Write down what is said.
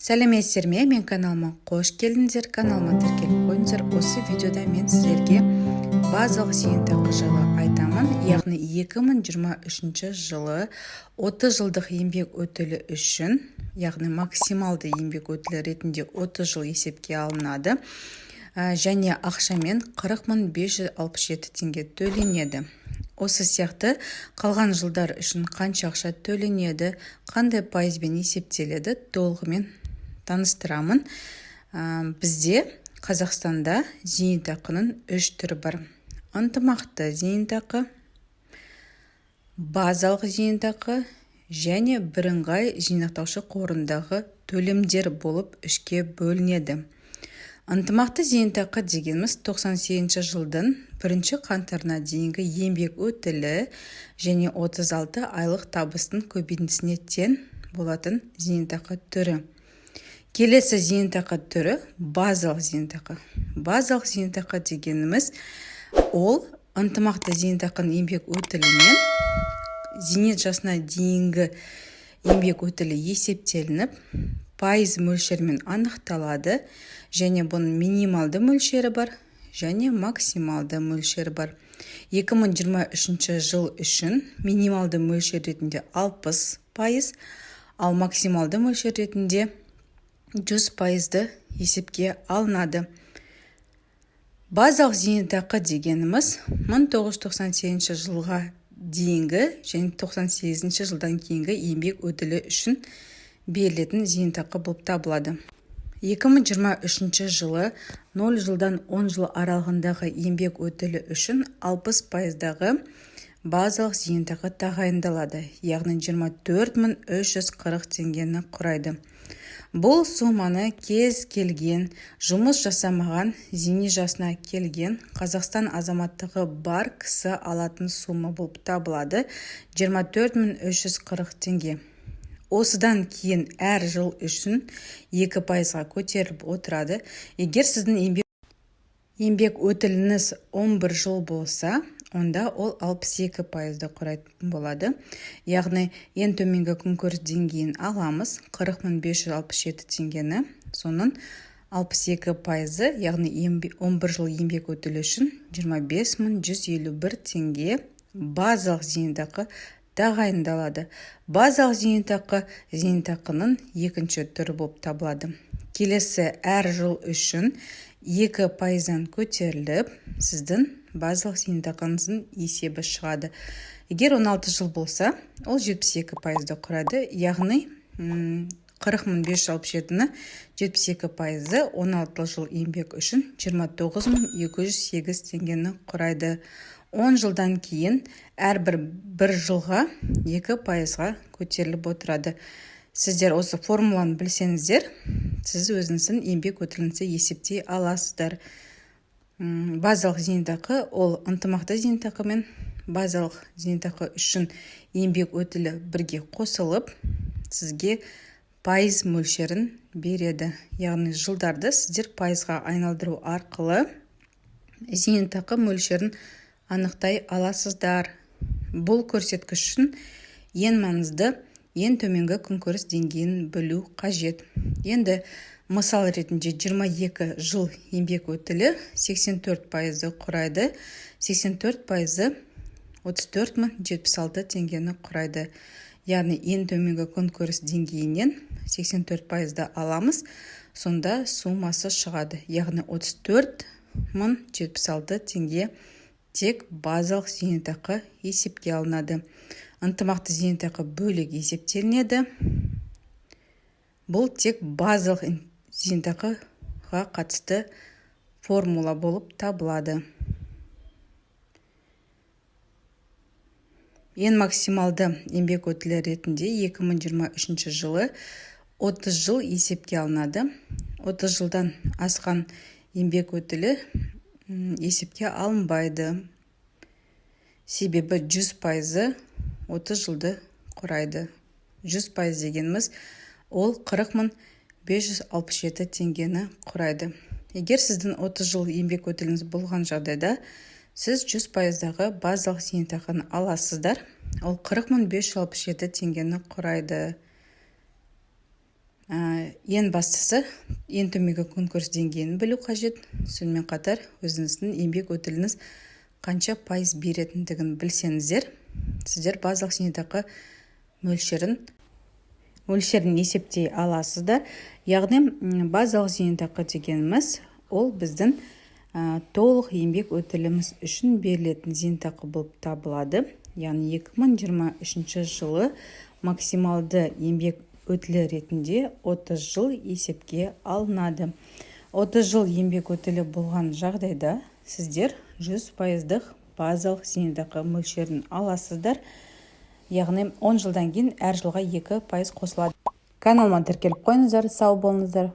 Сәлеметсіздер ме? Мен каналыма қош келдіңіздер. Каналыма тіркеліп қойыңыздар. Осы видеода мен сіздерге базалық зейнетақы жайлы айтамын. Яғни 2023 жылы 30 жылдық еңбек өтілі үшін, яғни максималды еңбек өтілі ретінде 30 жыл есепке алынады. Және ақшамен 40.567 теңге төленеді. Осы сияқты қалған жылдар үшін қанша ақша төленеді, қандай пайызбен есептеледі, толығымен таныстырамын. Бізде Қазақстанда зейнетақының 3 түрі бар. Ынтымақты зейнетақы, базалық зейнетақы және бірыңғай жинақтаушы қорындағы төлемдер болып 3-ке бөлінеді. Ынтымақты зейнетақы дегеніміз 98 жылдың 1 қаңтарына дейінгі еңбек өтілі және 36 айлық табыстың көбейтіндісіне тең болатын зейнетақы түрі. Келесі зейнетақы түрі базалық зейнетақы. Базалық зейнетақы дегеніміз ол ынтымақты зейнетақының еңбек өтілімен зейнет жасына дейінгі еңбек өтілі есептелініп, пайыз мөлшермен анықталады, және бұның минималды мөлшері бар, және максималды мөлшері бар. 2023 жыл үшін минималды мөлшер ретінде 60%, ал максималды мөлшер ретінде 100% есепке алынады. Базалық зейнетақы дегеніміз 1997 жылға дейінгі және 98 жылдан кейінгі еңбек өтілі үшін берілетін зейнетақы болып табылады. 2023 жылы 0 жылдан 10 жыл аралығындағы еңбек өтілі үшін 60%-дағы базалық зейнетақы тағайындалады, яғни 24.340 теңгені құрайды. Бұл соманы кез келген жұмыс жасамаған, зейнет жасына келген Қазақстан азаматтығы бар кісі алатын сома болып табылады, 24.340 теңге. Осыдан кейін әр жыл үшін 2%-ға көтеріліп отырады. Егер сіздің еңбек өтіліңіз 11 жыл болса, онда ол 62%-ды құрайтын болады. Яғни ең төменгі күнкөріс деңгейін аламыз, 40.567 теңгені, соның 62%, яғни 11 жыл еңбек өтілі үшін 25.151 теңге базалық зейнетақы тағайындалады. Базалық зейнетақының екінші түрі болып табылады. Келесі әр жыл үшін 2%-дан көтеріліп, сіздің базалық зейнетақыңыздың есебі шығады. Егер 16 жыл болса, ол 72%-ды құрайды, яғни 40.567-ні 72%, 16 жыл еңбек үшін 29.208 теңгені құрайды. 10 жылдан кейін әрбір бір жылға 2%-ға көтеріліп отырады. Сіздер осы формуланы білсеңіздер, сіз өзіңіздің еңбек өтіліңізді есептей аласыздар. Базалық зейнетақы ол ынтымақты зейнетақы мен базалық зейнетақы үшін еңбек өтілі бірге қосылып, сізге пайыз мөлшерін береді. Яғни жылдарды сіздер пайызға айналдыру арқылы зейнетақы мөлшерін анықтай аласыздар. Бұл көрсеткіш үшін ең маңызды, ең төменгі күнкөріс деңгейін білу қажет. Енді мысал ретінде 22 жыл еңбек өтілі 84%-ды құрайды. 84%-ы 34.076 теңгені құрайды. Яғни ең төменгі күнкөріс деңгейінен 84%-ды аламыз, сонда сумасы шығады. Яғни 34.076 теңге тек базалық зейнетақы есепке алынады. Ынтымақты зейнетақы бөлек есептелінеді. Бұл тек базалық зейнетақыға қатысты формула болып табылады. Ең максималды еңбек өтілі ретінде 2023 жылы 30 жыл есепке алынады. 30 жылдан асқан еңбек өтілі есепке алынбайды. Себебі 100%-ы 30 жылды құрайды. 100% дегеніміз ол 40.567 теңгені құрайды. Егер сіздің 30 жыл еңбек өтіліңіз болған жағдайда, сіз 100%-дағы базалық зейнетақыны аласыздар. Ол 40.567 теңгені құрайды. Ең бастысы, ең төменгі күнкөріс деңгейін білу қажет. Сонымен қатар өзіңіздің еңбек өтіліңіз қанша пайыз беретіндігін білсеңіздер, сіздер базалық зейнетақы мөлшерін есептей аласыздар. Яғни базалық зейнетақы дегеніміз ол біздің толық еңбек өтіліміз үшін берілетін зейнетақы болып табылады. Яғни 2023 жылы максималды еңбек өтілі ретінде 30 жыл есепке алынады. 30 жыл еңбек өтілі болған жағдайда сіздер 100% базалық зейнетақы мөлшерін аласыздар. Яғни 10 жылдан кейін әр жылға 2% қосылады. Каналыма тіркеліп қойыңыздар, сау болыңыздар.